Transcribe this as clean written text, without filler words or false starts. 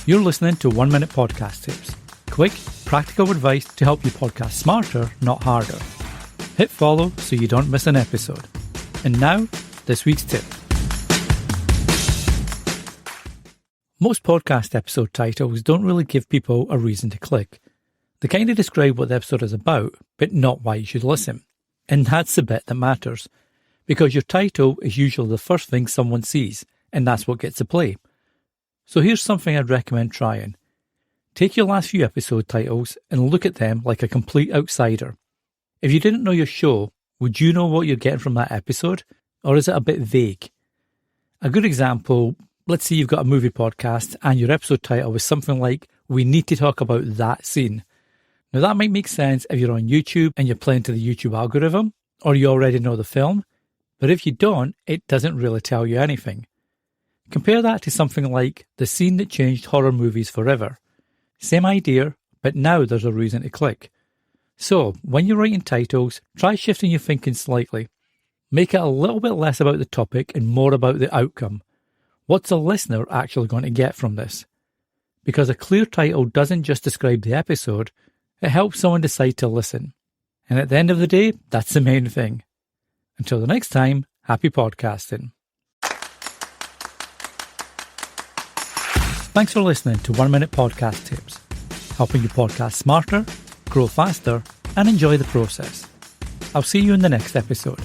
You're listening to 1 Minute Podcast Tips. Quick, practical advice to help you podcast smarter, not harder. Hit follow so you don't miss an episode. And now, this week's tip. Most podcast episode titles don't really give people a reason to click. They kind of describe what the episode is about, but not why you should listen. And that's the bit that matters. Because your title is usually the first thing someone sees, and that's what gets the play. So here's something I'd recommend trying. Take your last few episode titles and look at them like a complete outsider. If you didn't know your show, would you know what you're getting from that episode? Or is it a bit vague? A good example, let's say you've got a movie podcast and your episode title is something like, "We need to talk about that scene." Now that might make sense if you're on YouTube and you're playing to the YouTube algorithm, or you already know the film, but if you don't, it doesn't really tell you anything. Compare that to something like The Scene That Changed Horror Movies Forever. Same idea, but now there's a reason to click. So, when you're writing titles, try shifting your thinking slightly. Make it a little bit less about the topic and more about the outcome. What's the listener actually going to get from this? Because a clear title doesn't just describe the episode, it helps someone decide to listen. And at the end of the day, that's the main thing. Until the next time, happy podcasting. Thanks for listening to 1 Minute Podcast Tips, helping you podcast smarter, grow faster, and enjoy the process. I'll see you in the next episode.